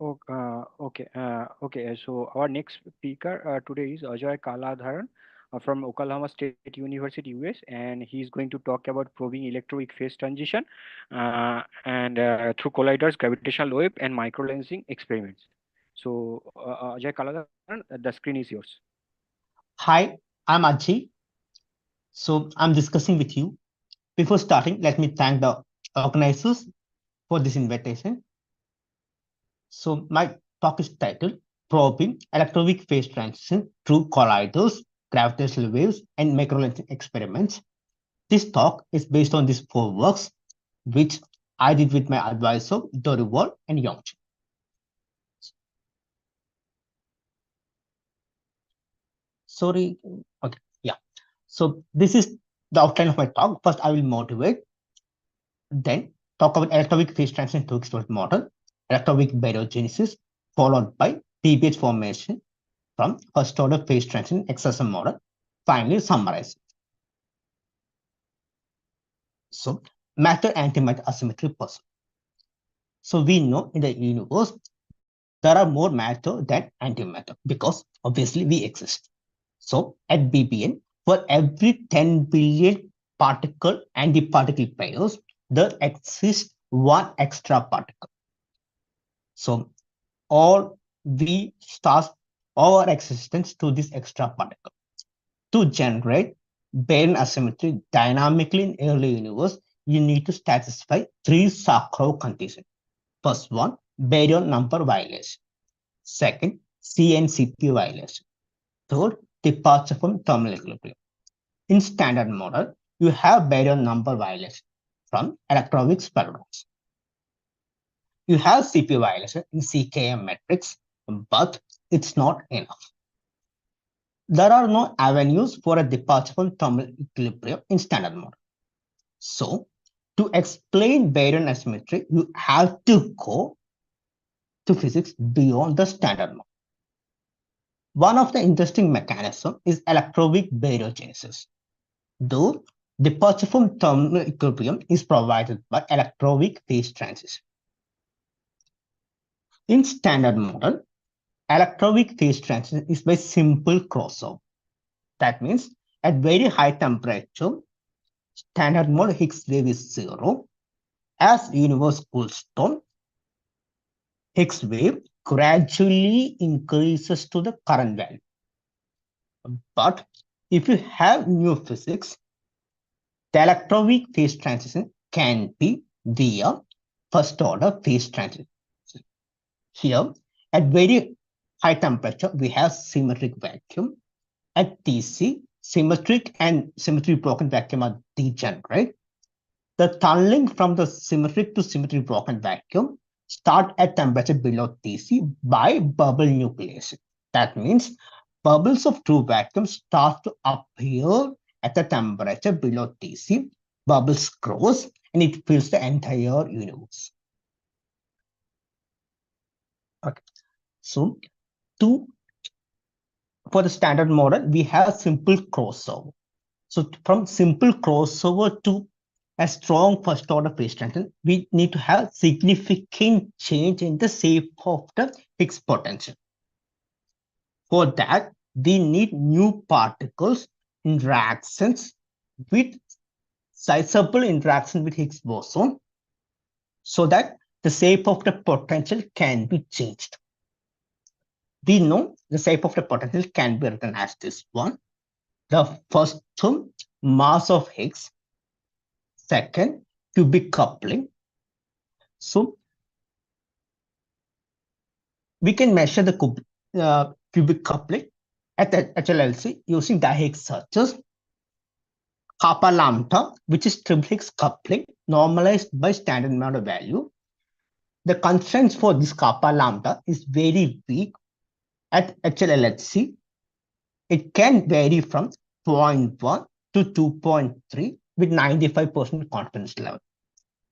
Okay. So our next speaker today is Ajay Kaladharan from Oklahoma State University, US, and he's going to talk about proving electroweak phase transition and through colliders, gravitational wave, and microlensing experiments. So Ajay Kaladharan, the screen is yours. Hi, I'm Ajay. So I'm discussing with you. Before starting, let me thank the organizers for this invitation. So my talk is titled Probing Electroweak Phase Transition Through Colliders, Gravitational Waves, and Microlensing Experiments. This talk is based on these four works, which I did with my advisor, Dorival and Yongchi. Sorry. Okay. Yeah. So this is the outline of my talk. First, I will motivate. Then talk about electroweak phase transition to expert model, electroweak baryogenesis, followed by PBH formation from first order phase transition XSM model. Finally, summarize. So, matter antimatter asymmetry person. So we know in the universe there are more matter than antimatter because obviously we exist. So at BBN, for every 10 billion particle antiparticle pairs, there exists one extra particle. So all we start our existence to this extra particle. To generate baryon asymmetry dynamically in early universe, you need to satisfy three Sakharov conditions. First one, baryon number violation. Second, CNCP violation. Third, departure from thermal equilibrium. In standard model, you have baryon number violation from electroweak paradox. You have CP violation in CKM matrix, but it's not enough. There are no avenues for a departure from thermal equilibrium in standard model. So, to explain baryon asymmetry, you have to go to physics beyond the standard model. One of the interesting mechanisms is electroweak baryogenesis. Though departure from thermal equilibrium is provided by electroweak phase transition. In standard model, electroweak phase transition is by simple crossover. That means at very high temperature, standard mode Higgs wave is zero. As universe cools down, Higgs wave gradually increases to the current value. But if you have new physics, the electroweak phase transition can be via first order phase transition. Here, at very high temperature, we have symmetric vacuum. At TC, symmetric and symmetry broken vacuum are degenerate. The tunneling from the symmetric to symmetry broken vacuum start at temperature below TC by bubble nucleation. That means bubbles of true vacuum start to appear at the temperature below TC. Bubbles grows and it fills the entire universe. Okay. So for the standard model, we have simple crossover. So from simple crossover to a strong first order phase transition, we need to have significant change in the shape of the Higgs potential. For that, we need new particles interactions with sizable interaction with Higgs boson so that the shape of the potential can be changed. We know the shape of the potential can be written as this one. The first term, mass of Higgs. Second, cubic coupling. So we can measure the cubic coupling at the HLLC using Higgs searches. Kappa lambda, which is triple Higgs coupling, normalized by standard model value. The constraints for this kappa lambda is very weak at HLLHC. It can vary from 0.1 to 2.3 with 95% confidence level.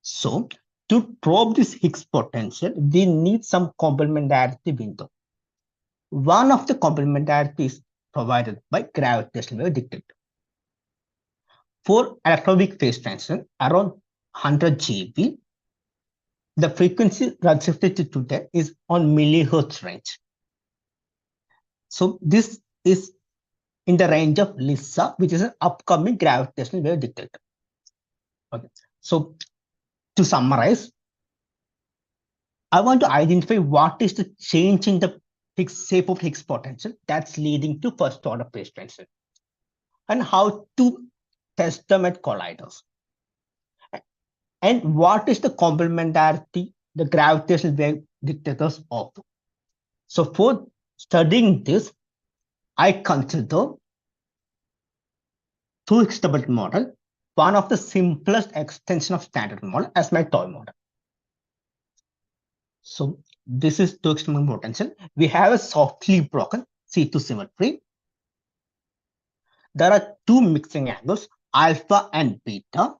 So to probe this Higgs potential, we need some complementarity window. One of the complementarity is provided by gravitational wave detector. For electroweak phase transition, around 100 GeV, The frequency restricted to that is on millihertz range. So this is in the range of LISA, which is an upcoming gravitational wave detector. Okay. So to summarize, I want to identify what is the change in the Higgs shape of Higgs potential that's leading to first order phase transition, and how to test them at colliders. And what is the complementarity the gravitational wave detectors offer? So for studying this, I consider two-Higgs double model, one of the simplest extension of standard model, as my toy model. So this is two-Higgs double potential. We have a softly broken C2 symmetry. There are two mixing angles, alpha and beta.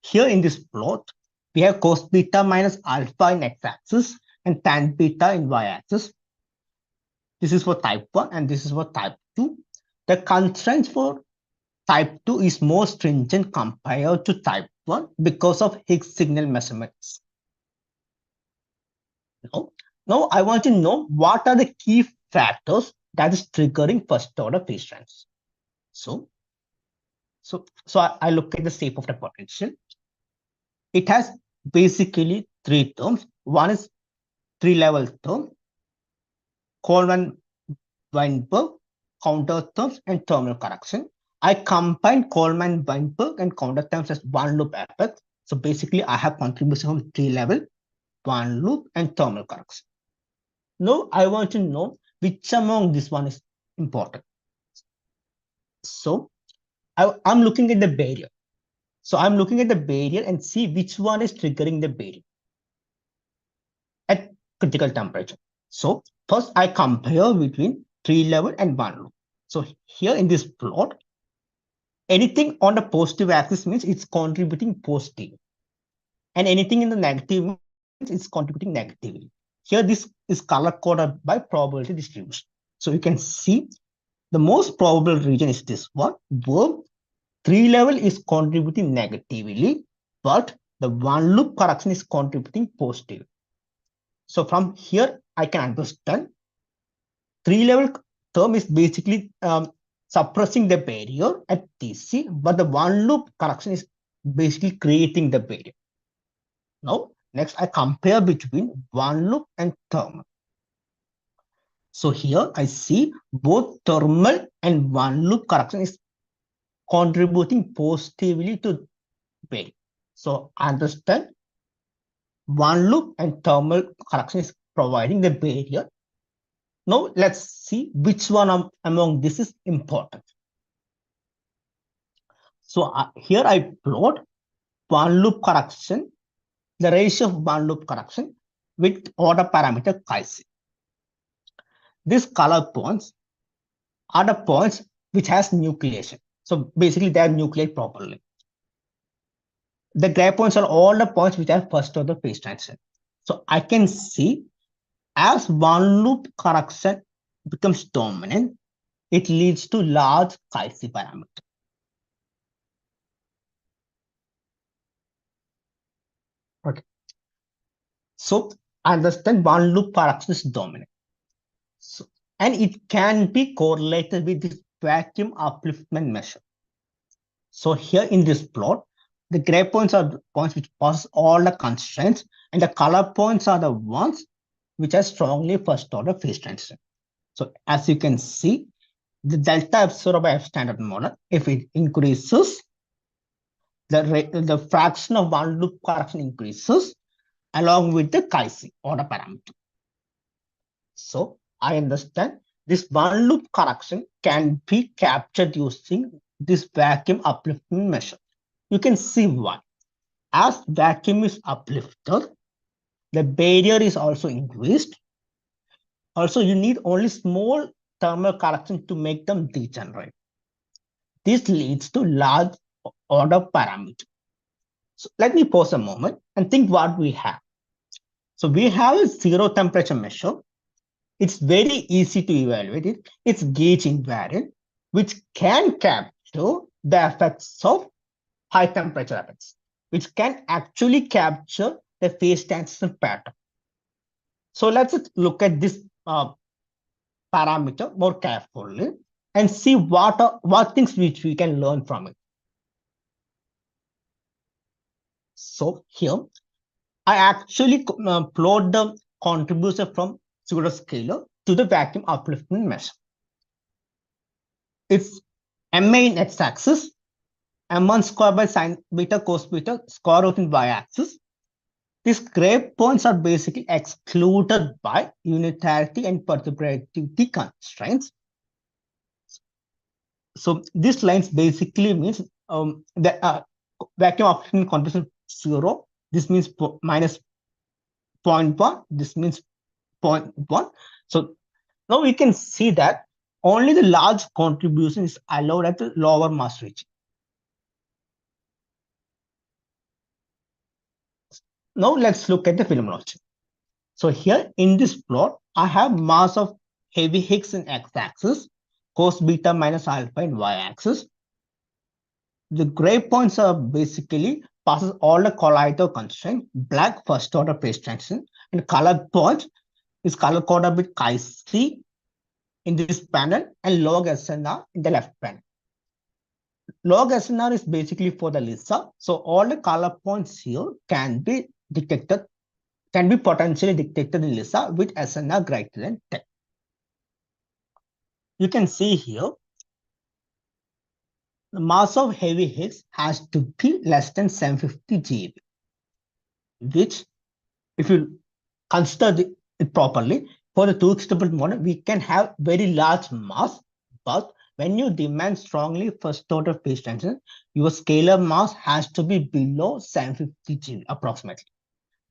Here in this plot, we have cos beta minus alpha in x-axis and tan beta in y-axis. This is for type 1 and this is for type 2. The constraints for type 2 is more stringent compared to type 1 because of Higgs signal measurements. Now I want to know what are the key factors that is triggering first order phase trends. So I look at the shape of the potential. It has basically three terms. One is three-level term, Coleman-Weinberg, counter terms, and terminal correction. I combine Coleman-Weinberg and counter terms as one loop effect. So basically, I have contribution from three-level, one loop, and terminal correction. Now I want to know which among this one is important. So I'm looking at the barrier. So I'm looking at the barrier and see which one is triggering the barrier at critical temperature. So first I compare between three level and one loop. So here in this plot, anything on the positive axis means it's contributing positive. And anything in the negative means it's contributing negatively. Here this is color coded by probability distribution. So you can see the most probable region is this one, where three level is contributing negatively, but the one loop correction is contributing positive. So from here, I can understand three level term is basically suppressing the barrier at TC, but the one loop correction is basically creating the barrier. Now, next I compare between one loop and thermal. So here I see both thermal and one loop correction is contributing positively to barrier. So I understand one loop and thermal correction is providing the barrier. Now let's see which one among this is important. So here I plot one loop correction, the ratio of one loop correction with order parameter chi-c. These color points are the points which has nucleation. So basically they are nucleate properly. The gray points are all the points which are first order phase transition. So I can see as one loop correction becomes dominant, it leads to large chi-c parameter. Okay. So understand one loop correction is dominant. So, and it can be correlated with this vacuum upliftment measure. So here in this plot, the gray points are the points which possess all the constraints, and the color points are the ones which are strongly first order phase transition. So as you can see, the delta epsilon by F standard model, if it increases, the fraction of one loop correction increases along with the chi-c order parameter. So I understand this one loop correction can be captured using this vacuum upliftment measure. You can see why. As vacuum is uplifted, the barrier is also increased. Also, you need only small thermal correction to make them degenerate. This leads to large order parameter. So let me pause a moment and think what we have. So we have a zero temperature measure. It's very easy to evaluate it. It's gauge invariant, which can capture the effects of high temperature effects. which can actually capture the phase transition pattern. So let's look at this parameter more carefully and see what things which we can learn from it. So here I actually plot the contribution from pseudoscalar to the vacuum upliftment measure. It's MA in x-axis, M1 square by sine beta cos beta square root in y-axis. These gray points are basically excluded by unitarity and perturbativity constraints. So these lines basically means the vacuum upliftment contribution 0. This means minus 0.1. This means 0.1. So now we can see that only the large contribution is allowed at the lower mass region. Now let's look at the phenomenology. So here in this plot, I have mass of heavy Higgs in x-axis, cos beta minus alpha in y-axis. The gray points are basically passes all the collider constraint, black first order phase transition, and colored point is color coded with chi-c in this panel and log SNR in the left panel. Log SNR is basically for the LISA. So all the color points here can be detected, can be potentially detected in LISA with SNR greater than 10. You can see here, the mass of heavy Higgs has to be less than 750 GeV, which if you consider it properly, for the two-stable model, we can have very large mass, but when you demand strongly first order phase transition, your scalar mass has to be below 750 GeV approximately.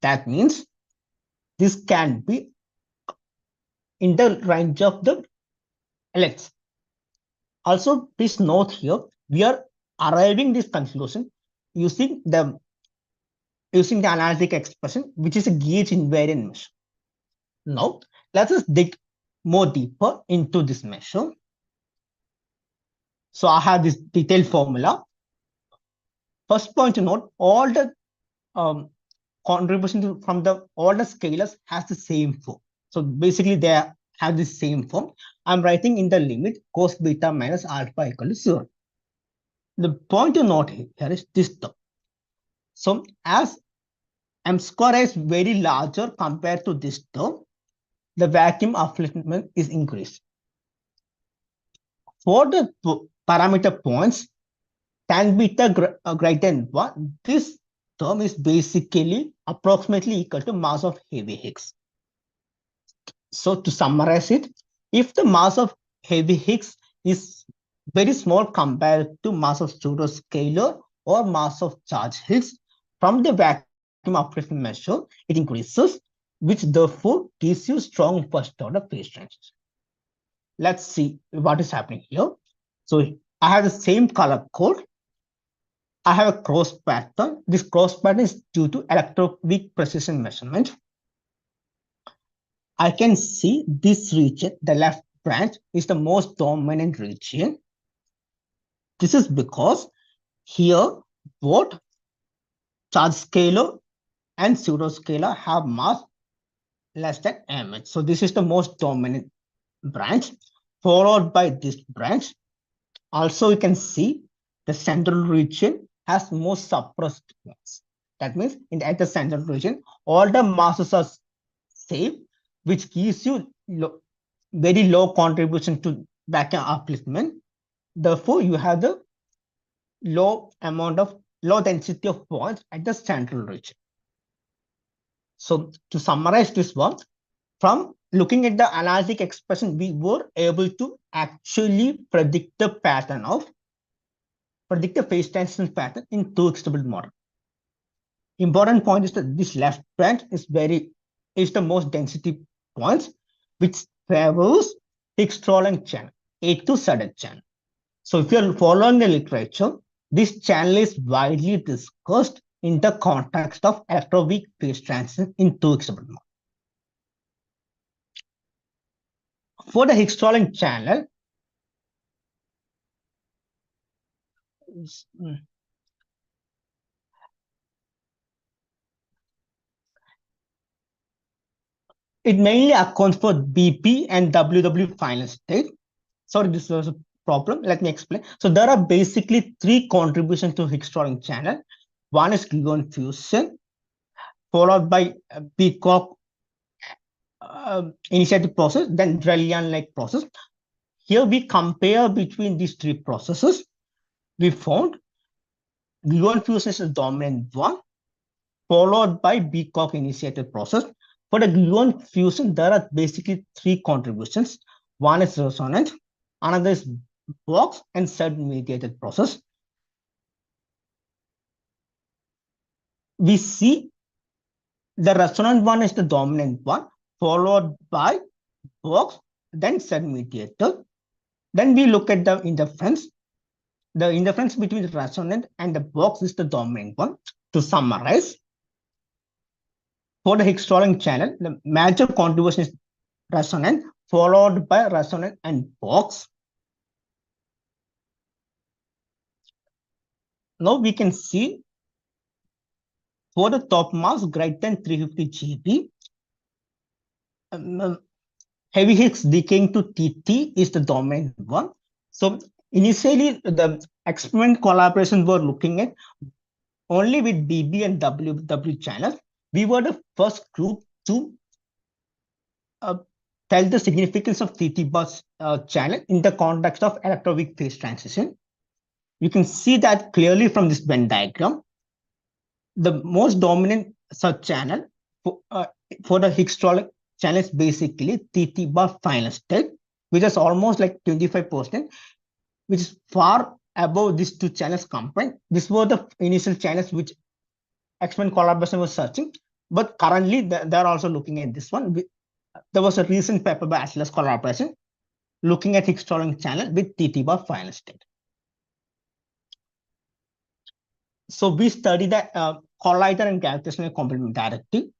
That means this can be in the range of the LX. Also, please note here, we are arriving this conclusion using the analytic expression, which is a gauge invariant measure. Now, let us dig more deeper into this measure. So I have this detailed formula. First point to note, all the contribution from all the scalars has the same form. So basically they have the same form. I'm writing in the limit cos beta minus alpha equal to 0. The point to note here is this term. So as m square is very larger compared to this term, the vacuum upliftment is increased. For the parameter points, tan beta greater than 1, this term is basically approximately equal to mass of heavy Higgs. So to summarize it, if the mass of heavy Higgs is very small compared to mass of pseudoscalar or mass of charged Higgs, from the vacuum upliftment measure, it increases, which therefore gives you strong first order phase transition. Let's see what is happening here. So I have the same color code. I have a cross pattern. This cross pattern is due to electroweak precision measurement. I can see this region, the left branch, is the most dominant region. This is because here both charge scalar and pseudoscalar have mass less than mh. So this is the most dominant branch, followed by this branch. Also, you can see the central region has most suppressed mass. That means at the central region, all the masses are same, which gives you very low contribution to vacuum upliftment. Therefore, you have the low density of points at the central region. So to summarize this one, from looking at the analytic expression, we were able to actually predict the phase transition pattern in two-stable model. Important point is that this left branch is the most density points, which favors Higgs-Rowland channel, A to ZH channel. So if you're following the literature, this channel is widely discussed in the context of electroweak phase transition in two-stable model. For the Higgs-Rowland channel, It mainly accounts for BP and WW final state. Sorry, this was a problem. Let me explain. So there are basically three contributions to Higgs Stirling channel. One is gluon fusion, followed by Peacock initiative process, then Drelian-like process. Here we compare between these three processes. We found gluon fusion is the dominant one, followed by Peacock initiated process. For the gluon fusion, there are basically three contributions. One is resonant, another is Box and Z-mediated process. We see the resonant one is the dominant one, followed by Box, then Z-mediated. Then we look at the interference. The interference between the resonant and the Box is the dominant one. To summarize, for the Higgs Stirling channel, the major contribution is resonant, followed by resonant and Box. Now we can see for the top mass greater than 350 GeV, heavy Higgs decaying to TT is the dominant one. So initially, the experiment collaboration were looking at only with BB and WW channels. We were the first group to tell the significance of TT bus channel in the context of electroweak phase transition. You can see that clearly from this Venn diagram. The most dominant such channel for the Higgs Stirling channel is basically TT bar final state, which is almost like 25%, which is far above these two channels combined. These were the initial channels which experiment collaboration was searching, but currently they're also looking at this one. There was a recent paper by Atlas collaboration looking at Higgs Stirling channel with TT bar final state. So we study the collider and gravitational complementarity.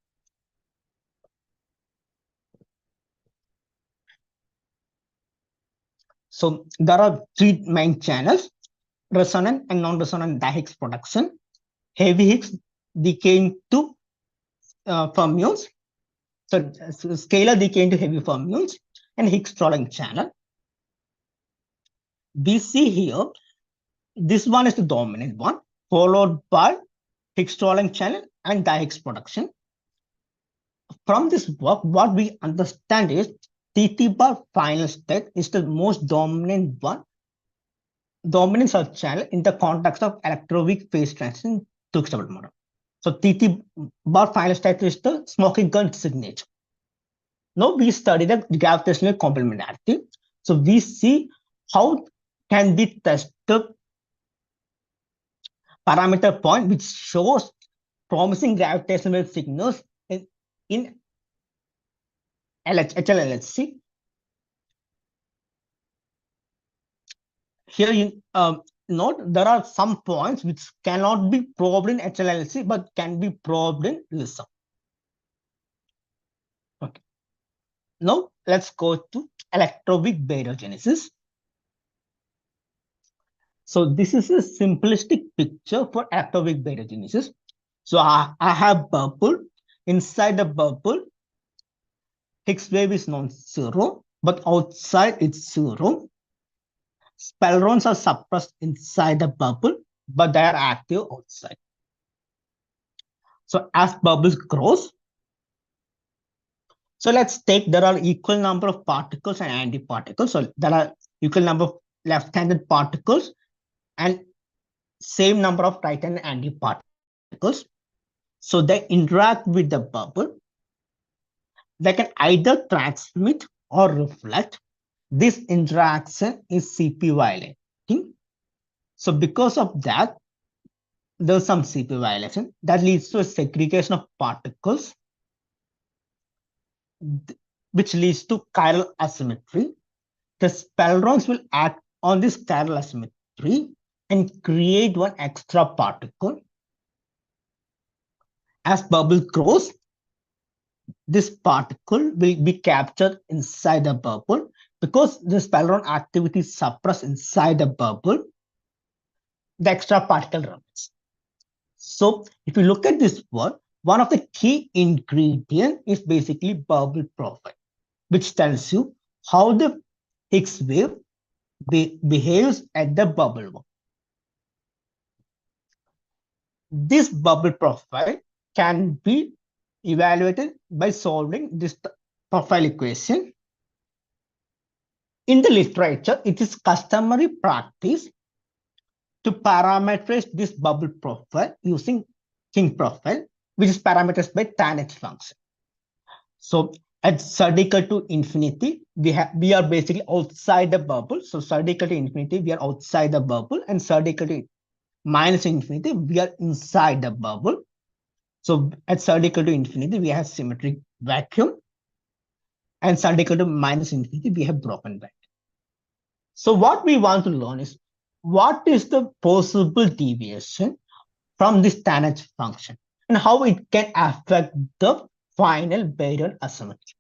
So there are three main channels: resonant and non-resonant di-Higgs production, heavy Higgs decaying to fermions, so scalar decaying to heavy fermions, and Higgs Stirling channel. We see here, this one is the dominant one, followed by Higgs Stirling channel and di-Higgs production. From this work, what we understand is TT bar final state is the most dominant one, dominant such channel in the context of electroweak phase transition to Higgs double model. So TT bar final state is the smoking gun signature. Now we study the gravitational complementarity. So we see how can be tested parameter point which shows promising gravitational signals in HLLHC. Here you note there are some points which cannot be probed in HLLC but can be probed in LISA. Okay. Now let's go to electroweak betagenesis. So this is a simplistic picture for electroweak betagenesis. So I have bubble. Inside the bubble, Higgs wave is non-zero, but outside it's zero. Spelrons are suppressed inside the bubble, but they are active outside. So as bubbles grows, so let's take there are equal number of particles and antiparticles. So there are equal number of left-handed particles and same number of right-handed antiparticles. So they interact with the bubble. They can either transmit or reflect. This interaction is CP violating. So because of that, there's some CP violation that leads to a segregation of particles, which leads to chiral asymmetry. The spelrons will act on this chiral asymmetry and create one extra particle. As bubble grows, this particle will be captured inside the bubble. Because the spelron activity is suppressed inside the bubble, the extra particle remains. So if you look at this word, one of the key ingredients is basically bubble profile, which tells you how the Higgs wave behaves at the bubble wall. This bubble profile can be evaluated by solving this profile equation. In the literature, it is customary practice to parameterize this bubble profile using King profile, which is parameterized by tan H function. So at z equal to infinity, we are basically outside the bubble. So z equal to infinity, we are outside the bubble, and z equal to minus infinity, we are inside the bubble. So at z equal to infinity, we have symmetric vacuum, and z equal to minus infinity, we have broken vacuum. So what we want to learn is what is the possible deviation from this tan H function and how it can affect the final baryon asymmetry.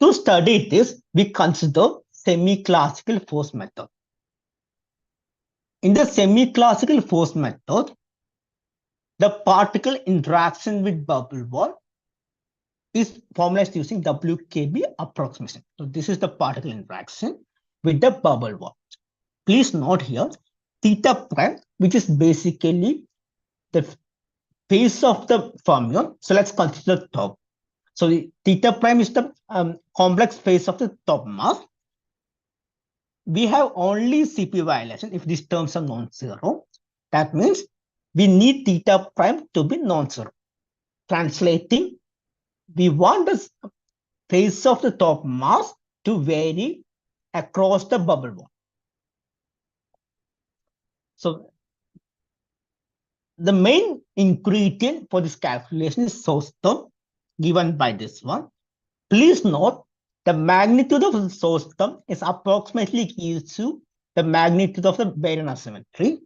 To study this, we consider semi-classical force method. In the semi-classical force method, the particle interaction with bubble wall is formalized using WKB approximation. So this is the particle interaction with the bubble wall. Please note here theta prime, which is basically the phase of the fermion. So let's consider top. So the theta prime is the complex phase of the top mass. We have only CP violation if these terms are non-zero. That means we need theta prime to be non-zero. Translating, we want the phase of the top mass to vary across the bubble wall. So the main ingredient for this calculation is source term given by this one. Please note the magnitude of the source term is approximately equal to the magnitude of the baryon asymmetry.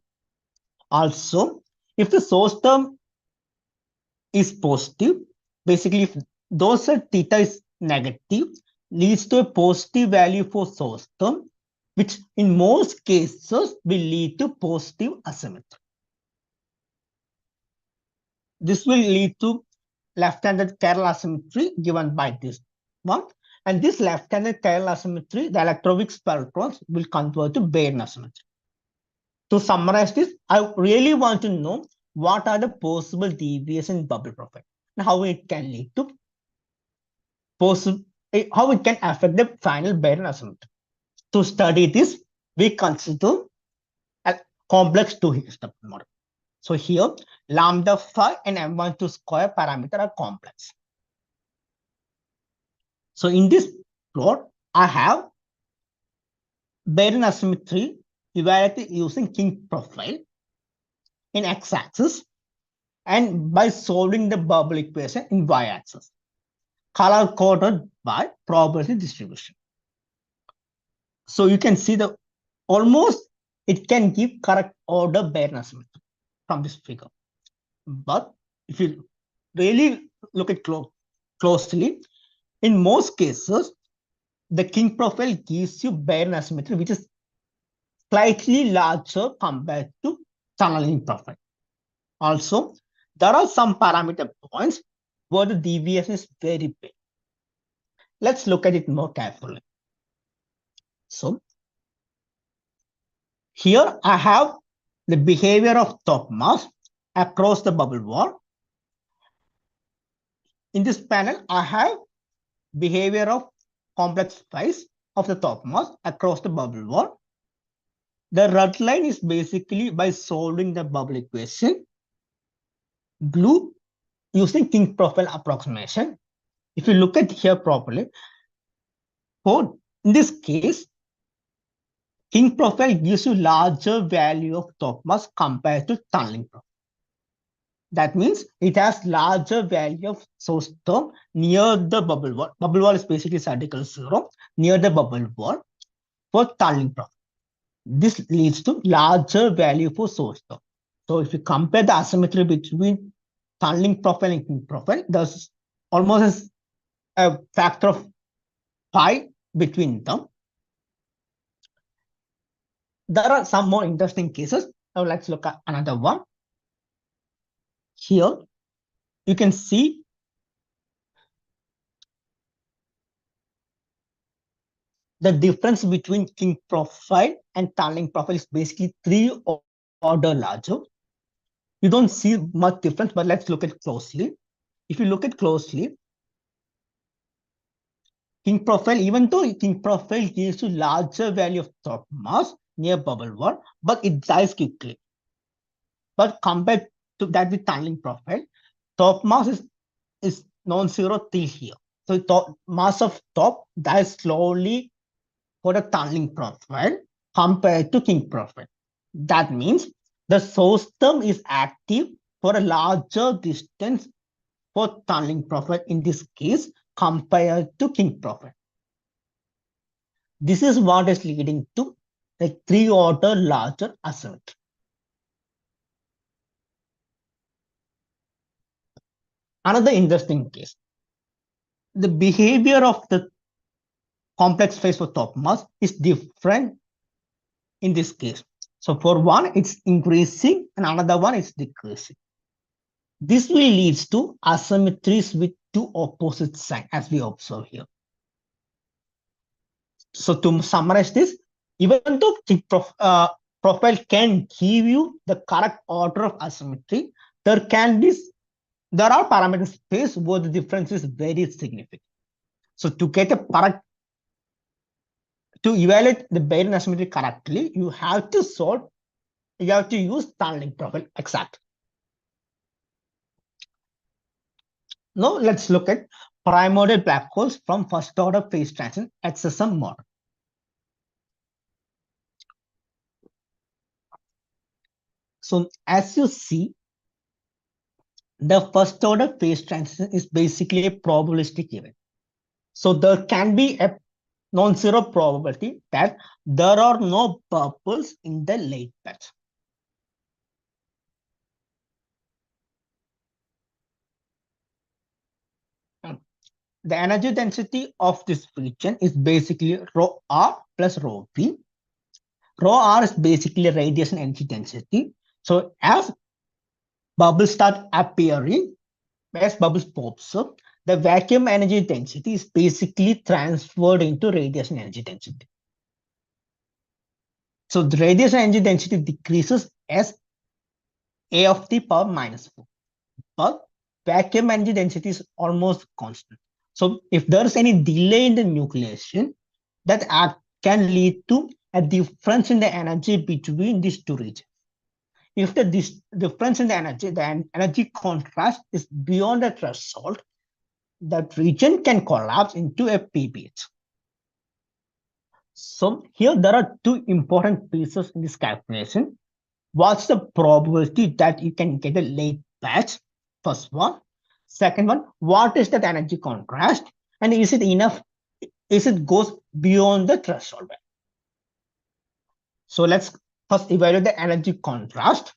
Also, if the source term is positive, basically if those theta is negative, leads to a positive value for source term, which in most cases will lead to positive asymmetry. This will lead to left-handed chiral asymmetry given by this one. And this left-handed chiral asymmetry, the Electroweak spectrons will convert to baryon asymmetry. To summarize this, I really want to know what are the possible deviations in bubble profile and how it can lead to how it can affect the final baryon asymmetry. To study this, we consider a complex two-Higgs model. So here, lambda phi and m12 square parameter are complex. So in this plot, I have baryon asymmetry evaluated using King profile in x-axis and by solving the bubble equation in y-axis, color-coded by probability distribution. So you can see the almost it can give correct order baryon asymmetry from this figure. But if you really look at closely, in most cases, the King profile gives you baryon asymmetry, which is slightly larger compared to tunneling profile. Also, there are some parameter points where the deviation is very big. Let's look at it more carefully. So, here I have the behavior of top mass across the bubble wall. In this panel, I have behavior of complex phase of the top mass across the bubble wall. The red line is basically by solving the bubble equation. Blue using King profile approximation. If you look at here properly, in this case, King profile gives you larger value of top mass compared to tunneling profile. That means it has larger value of source term near the bubble wall. Bubble wall is basically radical 0 near the bubble wall for tunneling profile. This leads to larger value for source term. So if you compare the asymmetry between tunneling profile and King profile, there's almost a factor of pi between them. There are some more interesting cases. Now let's look at another one. Here you can see the difference between king profile and tunneling profile is basically 3 order larger. You don't see much difference, but let's look at closely. If you look at closely, king profile, even though king profile gives you larger value of top mass near bubble wall, but it dies quickly. But compared to that with tunneling profile, top mass is non-zero till here. So mass of top dies slowly for the tunneling profile compared to king profile. That means the source term is active for a larger distance for tunneling profile in this case compared to king profile. This is what is leading to a 3-order larger asymmetry. Another interesting case, the behavior of the complex phase for top mass is different in this case. So for one, it's increasing and another one is decreasing. This will lead to asymmetries with two opposite signs as we observe here. So to summarize this, even though the profile can give you the correct order of asymmetry, there are parameter space where the difference is very significant. So to get a correct, to evaluate the Bayesian asymmetry correctly, you have to use tunneling profile exact. Now let's look at primordial black holes from first order phase transition SSM model. So as you see, the first order phase transition is basically a probabilistic event. So there can be a non-zero probability that there are no bubbles in the late batch. The energy density of this region is basically rho r plus rho v. Rho r is basically radiation energy density. So as bubbles start appearing, as bubbles pops up, the vacuum energy density is basically transferred into radiation energy density. So the radiation energy density decreases as a of the power minus 4. But vacuum energy density is almost constant. So if there is any delay in the nucleation, that can lead to a difference in the energy between these two regions. If the difference in the energy contrast is beyond the threshold, that region can collapse into a PBH. So here there are two important pieces in this calculation. What's the probability that you can get a late batch? First one. Second one, what is that energy contrast? And is it enough? Is it goes beyond the threshold? So let's first evaluate the energy contrast.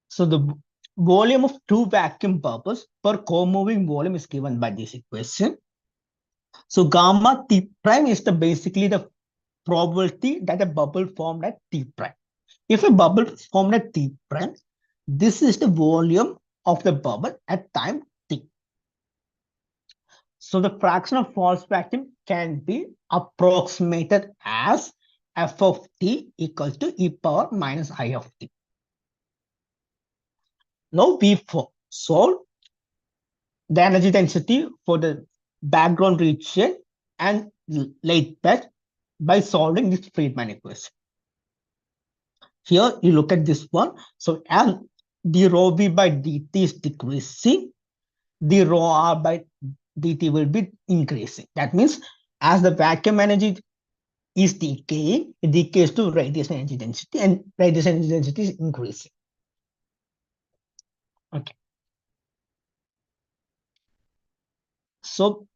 So the volume of two vacuum bubbles per co-moving volume is given by this equation. So gamma T prime is basically the probability that a bubble formed at T prime. If a bubble formed at T prime, this is the volume of the bubble at time T. So the fraction of false vacuum can be approximated as f of t equals to e power minus I of t. Now we solve the energy density for the background region and late batch by solving this Friedman equation. Here you look at this one. So as d rho v by dt is decreasing, the rho r by dt will be increasing. That means as the vacuum energy is decaying, it decays to radiation energy density, and radiation energy density is increasing. Okay. So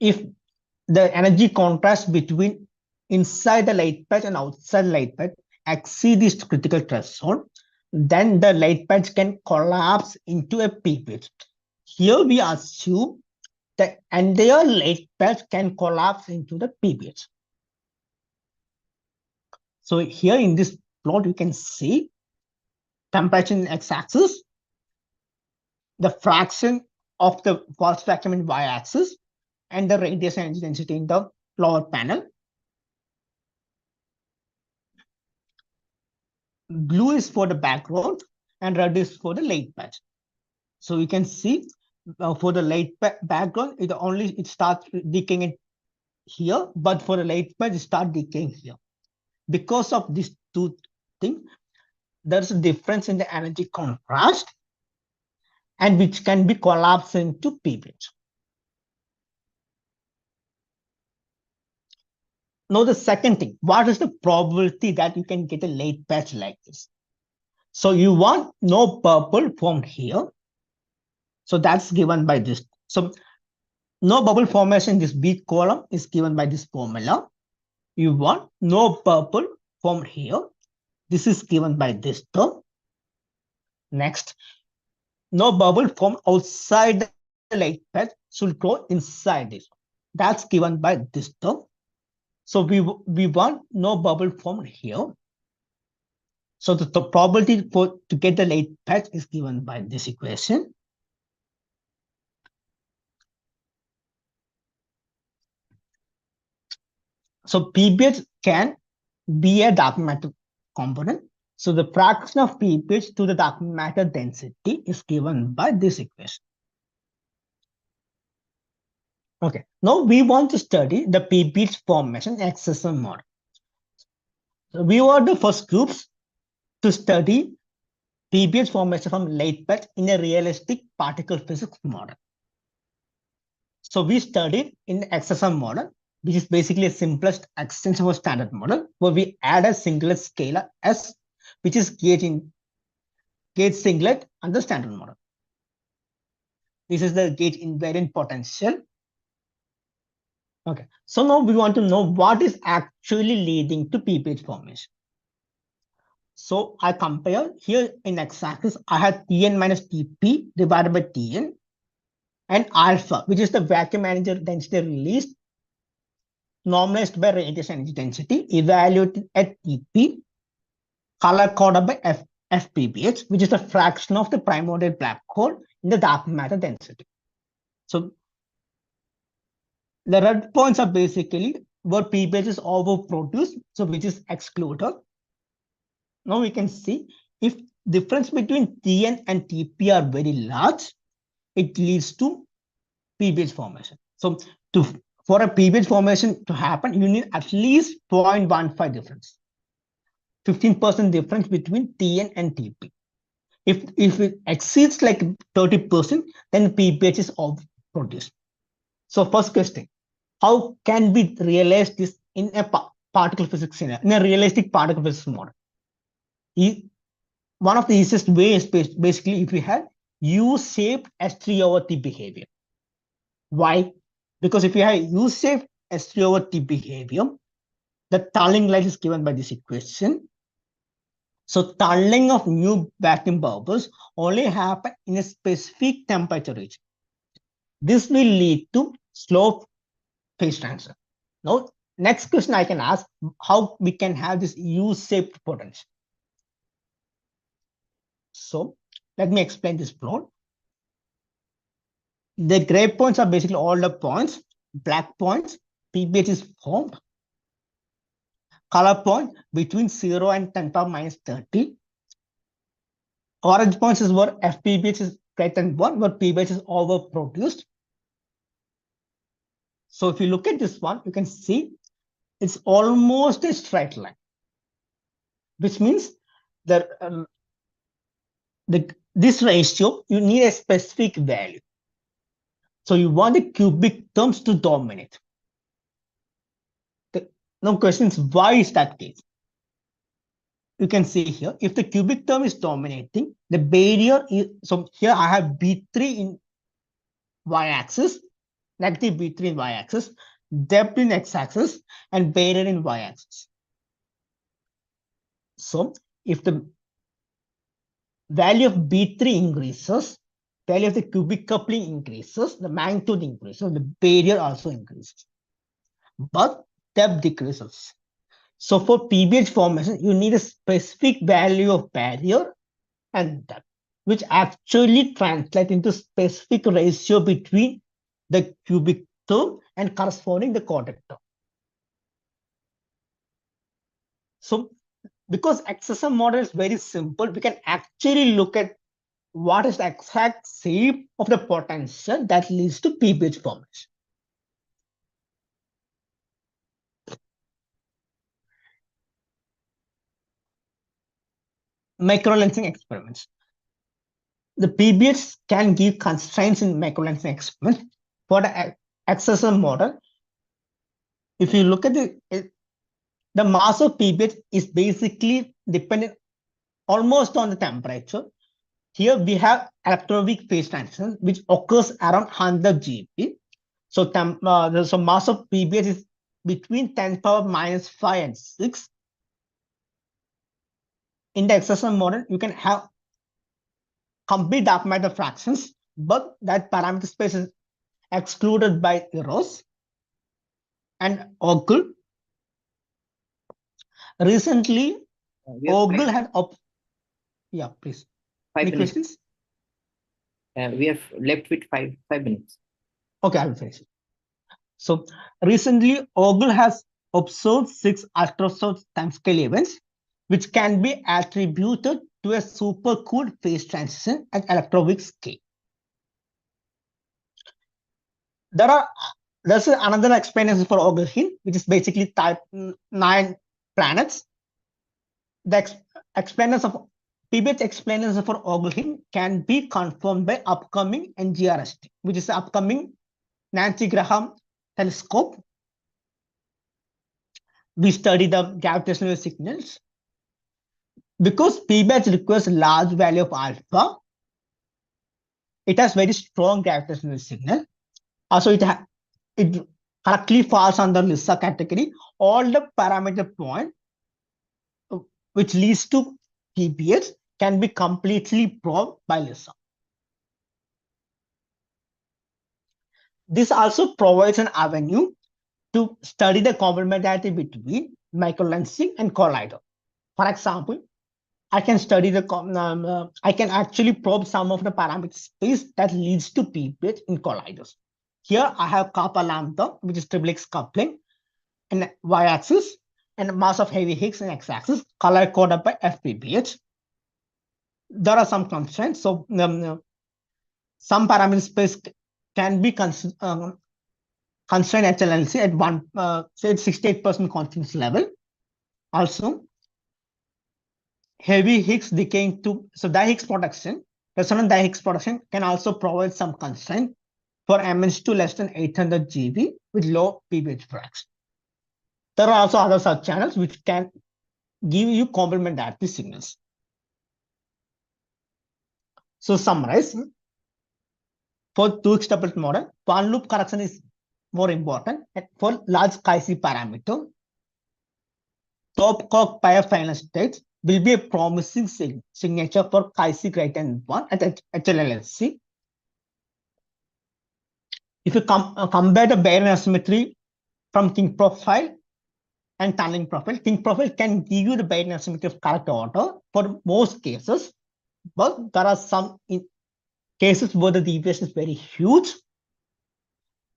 if the energy contrast between inside the light patch and outside light patch exceed this critical threshold, then the light patch can collapse into a peak patch. Here we assume the entire late patch can collapse into the PBH. So here in this plot, you can see temperature in x-axis, the fraction of the false vacuum in y-axis, and the radiation energy density in the lower panel. Blue is for the background and red is for the late patch. So you can see for the late background, it starts decaying here, but for the late patch, it starts decaying here. Because of these two things, there's a difference in the energy contrast, and which can be collapsed into PBH. Now the second thing, what is the probability that you can get a late patch like this? So you want no purple formed here. So that's given by this. So no bubble formation in this B column is given by this formula. You want no purple formed here. This is given by this term. Next, no bubble formed outside the late patch should go inside this. That's given by this term. So we want no bubble formed here. So the probability to get the late patch is given by this equation. So PBH can be a dark matter component. So the fraction of PBH to the dark matter density is given by this equation. Okay, now we want to study the PBH formation XSM model. So we were the first groups to study PBH formation from late patch in a realistic particle physics model. So we studied in the XSM model, which is basically a simplest extension of a standard model, where we add a singlet scalar S, which is gauge singlet on the standard model. This is the gauge invariant potential. Okay, so now we want to know what is actually leading to PBH formation. So I compare here in x-axis, I have Tn minus Tp divided by Tn, and alpha, which is the vacuum energy density released normalized by radiation energy density, evaluated at Tp, color coded by FPBH, which is the fraction of the primordial black hole in the dark matter density. So the red points are basically where PBH is overproduced, so which is excluded. Now we can see if difference between Tn and Tp are very large, it leads to PBH formation. So for a PBH formation to happen, you need at least 0.15 difference, 15% difference between Tn and Tp. If it exceeds like 30%, then PBH is produced. So first question, how can we realize this in a particle physics scenario, in a realistic particle physics model? One of the easiest ways is basically if we have U-shaped S3 over T behavior. Why? Because if you have U-shaped S3 over T behavior, the tunneling light is given by this equation. So tunneling of new vacuum bubbles only happen in a specific temperature region. This will lead to slow phase transition. Now, next question I can ask, how we can have this U-shaped potential. So let me explain this plot. The gray points are basically all the points, black points, PBH is formed. Color point between 0 and 10 power minus 30. Orange points is where FPBH is greater than 1, where PBH is overproduced. So if you look at this one, you can see it's almost a straight line, which means that this ratio, you need a specific value. So you want the cubic terms to dominate. Now question is, why is that case? You can see here, if the cubic term is dominating, the barrier is, so here I have B3 in y-axis, negative B3 in y-axis, depth in x-axis, and barrier in y-axis. So if the value of B3 increases, value of the cubic coupling increases, the magnitude increases, the barrier also increases, but depth decreases. So for PBH formation, you need a specific value of barrier and depth, which actually translate into specific ratio between the cubic term and corresponding the quadratic term. So because XSM model is very simple, we can actually look at what is the exact shape of the potential that leads to PBH formation. Microlensing experiments. The PBH can give constraints in microlensing experiments. For the XSM model, if you look at the mass of PBH is basically dependent almost on the temperature. Here we have electroweak phase transition, which occurs around 100 GeV. So, so mass of PBH is between 10 power minus 5 and 6. In the XSM model, you can have complete dark matter fractions, but that parameter space is excluded by errors and Ogle. Recently, Ogle had yeah, please. Any questions? We have left with five minutes. Okay, I will finish. So recently, Ogle has observed 6 ultrasound timescale events, which can be attributed to a supercooled phase transition at electroweak scale. There's another explanation for Ogle, which is basically type 9 planets. The explainers of PBH explainers for Ogle can be confirmed by upcoming NGRST, which is the upcoming Nancy Graham telescope. We study the gravitational signals. Because PBH requires large value of alpha, it has very strong gravitational signal. Also, it correctly falls under LISA category. All the parameter points which leads to PBH can be completely probed by LISA. This also provides an avenue to study the complementarity between microlensing and collider. For example, I can study I can actually probe some of the parameter space that leads to PBH in colliders. Here I have kappa lambda, which is triple X coupling, in y-axis, and mass of heavy Higgs in x-axis, color coded by FPBH. There are some constraints. So some parameter space can be constrained HLNC at say 68% confidence level. Also, heavy Higgs decaying to, so di-Higgs production, resonant di-Higgs production can also provide some constraint for MH2 less than 800 GeV with low PBH fraction. There are also other such channels which can give you complementarity signals. So summarize, for 2x doublet model, one loop correction is more important. And for large chi-c parameter, top Coq pair final state will be a promising signature for chi-c greater than 1 at HLLC. If you compare the baryon asymmetry from king profile and tunneling profile, king profile can give you the baryon asymmetry of correct order for most cases, but there are some cases where the deviation is very huge.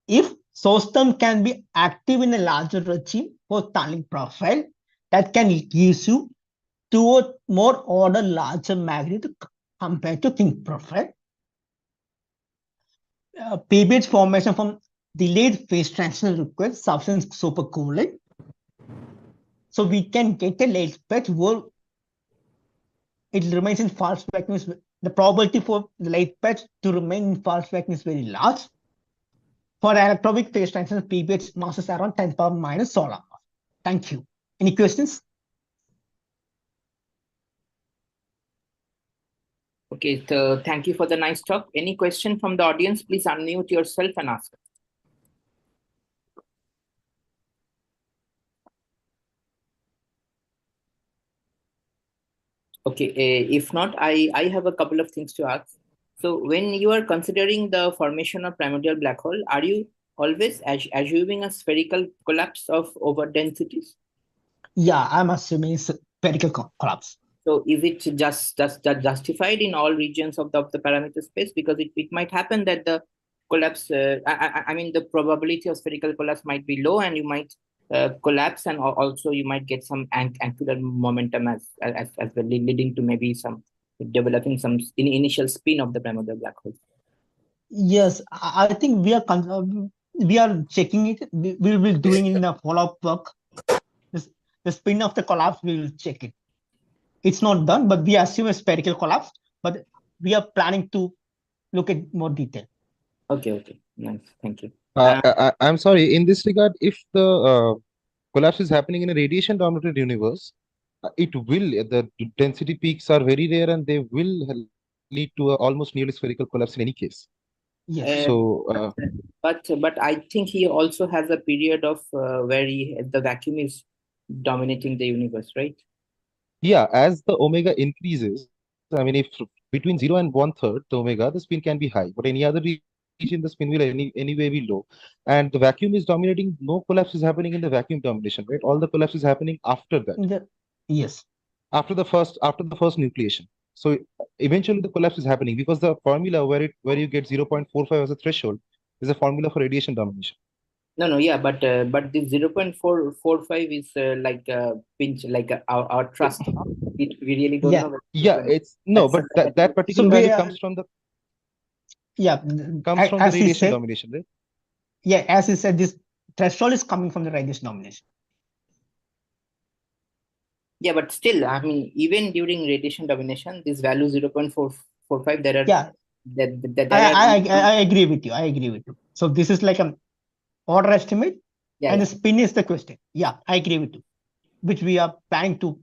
If source term can be active in a larger regime for tunneling profile, that can give you 2 or more order larger magnitude compared to king profile. PBH formation from delayed phase transition requires sufficient supercooling. So we can get a late patch where it remains in false vacuum. The probability for the late patch to remain in false vacuum is very large. For electroweak phase transition, PBH mass is around 10 power minus solar mass. Thank you. Any questions? Okay, so thank you for the nice talk. Any question from the audience? Please unmute yourself and ask. Okay, if not, I have a couple of things to ask. So when you are considering the formation of primordial black hole, are you always assuming a spherical collapse of over densities? Yeah, I'm assuming it's spherical collapse. So is it just justified in all regions of the parameter space? Because it might happen that the collapse, I mean, the probability of spherical collapse might be low, and you might collapse, and also you might get some angular momentum as well, leading to maybe some developing some initial spin of the primordial black hole. Yes, I think we are checking it. We will be doing in the follow-up work. The spin of the collapse, we will check it. It's not done, but we assume a spherical collapse. But we are planning to look at more detail. Okay, nice, thank you. I'm sorry. In this regard, if the collapse is happening in a radiation-dominated universe, it will the density peaks are very rare, and they will lead to a almost nearly spherical collapse in any case. Yes. So, But I think he also has a period of where the vacuum is dominating the universe, right? yeah, as the omega increases, I mean, if between 0 and 1/3 the omega, the spin can be high, but any other region, the spin will anyway be low. And the vacuum is dominating, no collapse is happening in the vacuum domination, right? All the collapse is happening after that, Yes. after the first nucleation. So eventually the collapse is happening because the formula where you get 0.45 as a threshold is a formula for radiation domination. No, yeah, but this 0.445 is like a pinch, like our trust. We really don't Yeah. know. Yeah, it's no, That's but something that, that that So particular we value are, yeah, comes from the as he radiation said, domination, right? yeah, as he said, this threshold is coming from the radius domination. yeah, but still, I mean, even during radiation domination, this value 0.445, there are Yeah, there I agree with you. I agree with you. So this is like an order estimate, yeah, and the yeah. spin is the question. Yeah, I agree with you, which we are planning to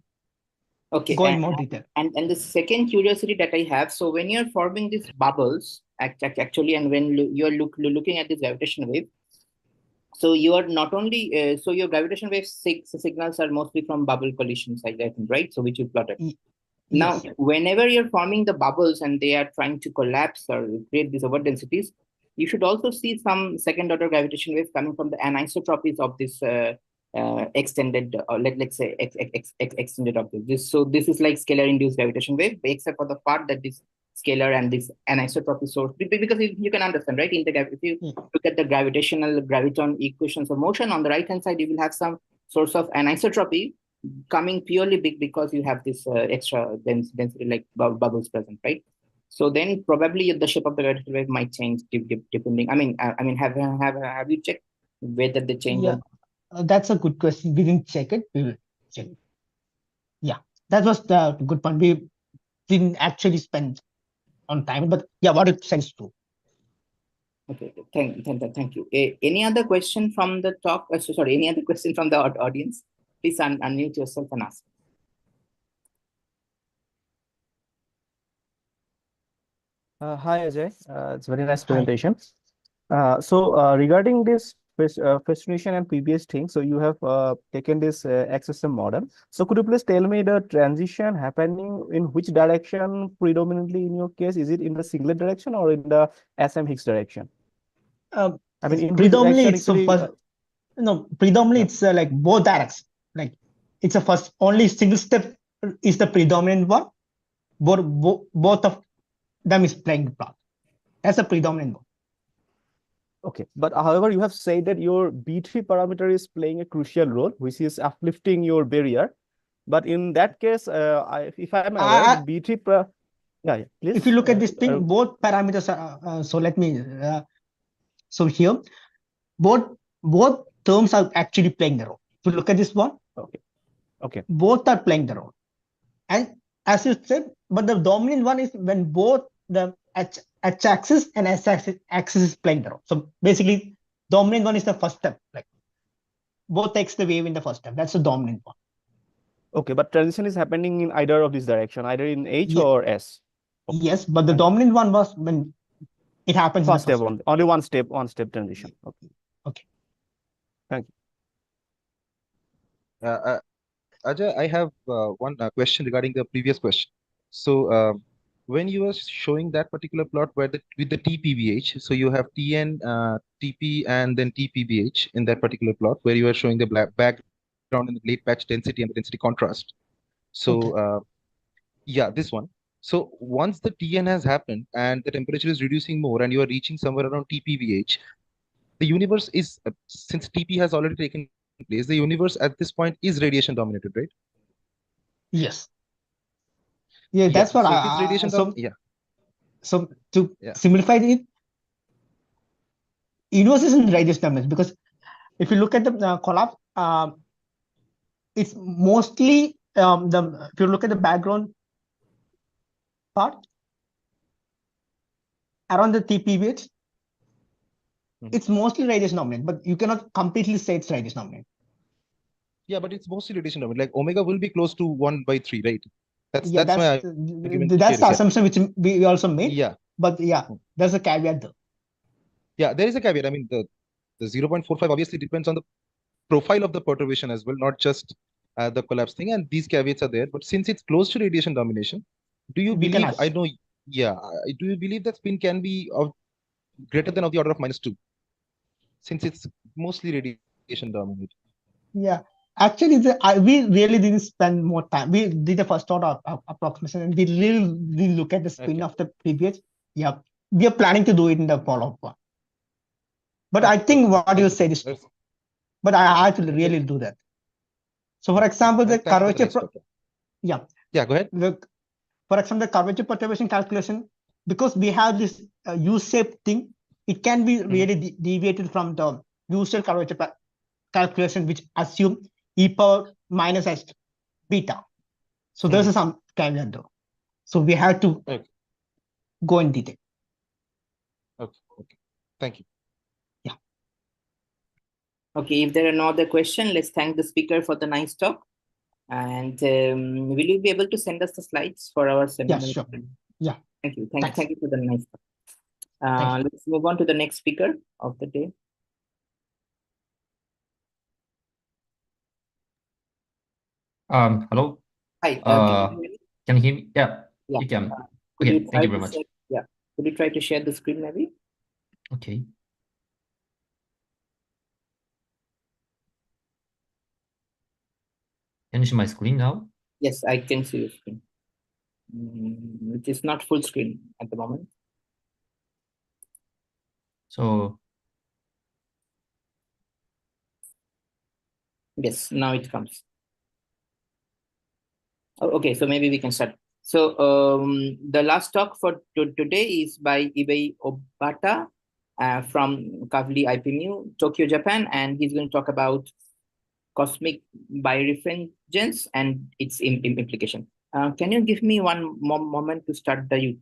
Okay, go in more detail. and the second curiosity that I have, so when you're forming these bubbles, actually, and when you're looking at this gravitational wave, so you are not only so your gravitational wave signals are mostly from bubble collisions, I think, right? So which you plotted. Now, Yes. whenever you're forming the bubbles and they are trying to collapse or create these overdensities, you should also see some second order gravitation wave coming from the anisotropies of this extended, let's say extended of this. So this is like scalar induced gravitation wave, except for the part that this scalar and this anisotropy source, because you can understand, right? If you look at the gravitational graviton equations of motion on the right hand side, you will have some source of anisotropy coming purely big because you have this extra density like bubbles present, right? So then probably the shape of the gravitational wave might change depending. I mean, have you checked whether they change? Yeah, that's a good question. We didn't check it. We will check it. Yeah, that was the good point. We didn't actually spend on time, but yeah, what it says true. Okay, thank you. Any other question from the talk? Sorry, any other question from the audience? Please unmute yourself and ask. Hi Ajay, it's very nice Hi. presentation. Regarding this fascination and previous thing, so you have taken this XSM model. So could you please tell me the transition happening in which direction predominantly in your case? Is it in the singlet direction or in the SM Higgs direction? I mean, in which Predominantly, direction it's so actually? first. No, predominantly Yeah. it's like both directions. Like it's a first only single step is the predominant one. Both of them is playing the part. That's a predominant one. Okay, but however, you have said that your B3 parameter is playing a crucial role, which is uplifting your barrier. But in that case, if I'm aware, the B3 yeah, please. If you look at this thing, both parameters are. So let me. So here, both terms are actually playing the role. If you look at this one, okay, both are playing the role. And as you said, but the dominant one is when both the x-axis and s-axis is playing the role. So basically, dominant one is the first step. Like both takes the wave in the first step. That's the dominant one. Okay, but transition is happening in either of this direction, either in H or S. Okay. Yes, but the dominant one was when it happens first in the step, only one step transition. Okay. Okay. Thank Ajay, I have one question regarding the previous question. So when you are showing that particular plot where with the TPBH, so you have TN, TP, and then TPBH in that particular plot where you are showing the background and the late patch density and the density contrast. So yeah, this one. So once the TN has happened and the temperature is reducing more and you are reaching somewhere around TPBH, the universe is, since TP has already taken place, the universe at this point is radiation dominated, right? Yes. Yeah, Yeah. that's what So if it's radiation so yeah, so to yeah. simplify it, universe is in radius dominance because if you look at the collapse, it's mostly the if you look at the background part around the TPBH, it's mostly radiation dominant, but you cannot completely say it's radiation dominant. Yeah, but it's mostly radiation dominant. Like omega will be close to 1/3, right? Yeah, That's my argument here. that's the assumption which we also made. Yeah. But yeah, there's a caveat though. Yeah, there is a caveat. I mean, the 0.45 obviously depends on the profile of the perturbation as well, not just the collapse thing. And these caveats are there. But since it's close to radiation domination, do you We can believe? I ask. know. Yeah. Do you believe that spin can be of greater than of the order of -2, since it's mostly radiation dominated? Yeah, actually, we really didn't spend more time. We did the first order approximation, and we really didn't look at the spin of the previous. Yeah, we are planning to do it in the follow-up one. But I think what you said is true. But I have to really do that. So, for example, the curvature. Yeah. Yeah, go ahead. For example, the curvature perturbation calculation, because we have this U-shaped thing, it can be really deviated from the usual curvature calculation, which assume e power minus h beta. So there's some caveat though. So we have to go in detail. Okay. Thank you. Yeah. Okay, if there are no other questions, let's thank the speaker for the nice talk. And will you be able to send us the slides for our seminar? Yeah, sure. Yeah. Thank you. Thank you for the nice talk. Let's move on to the next speaker of the day. Hello. Hi. Can you hear me? Yeah, yeah. You can. Okay, thank you very much. Yeah. Could you try to share the screen maybe? Okay. Can you see my screen now? Yes, I can see your screen. It is not full screen at the moment. So. Yes, now it comes. Oh, okay, so maybe we can start. So the last talk for today is by Ibai Obata from Kavli IPMU, Tokyo, Japan, and he's going to talk about cosmic birefringence and its implication. Can you give me one moment to start the YouTube?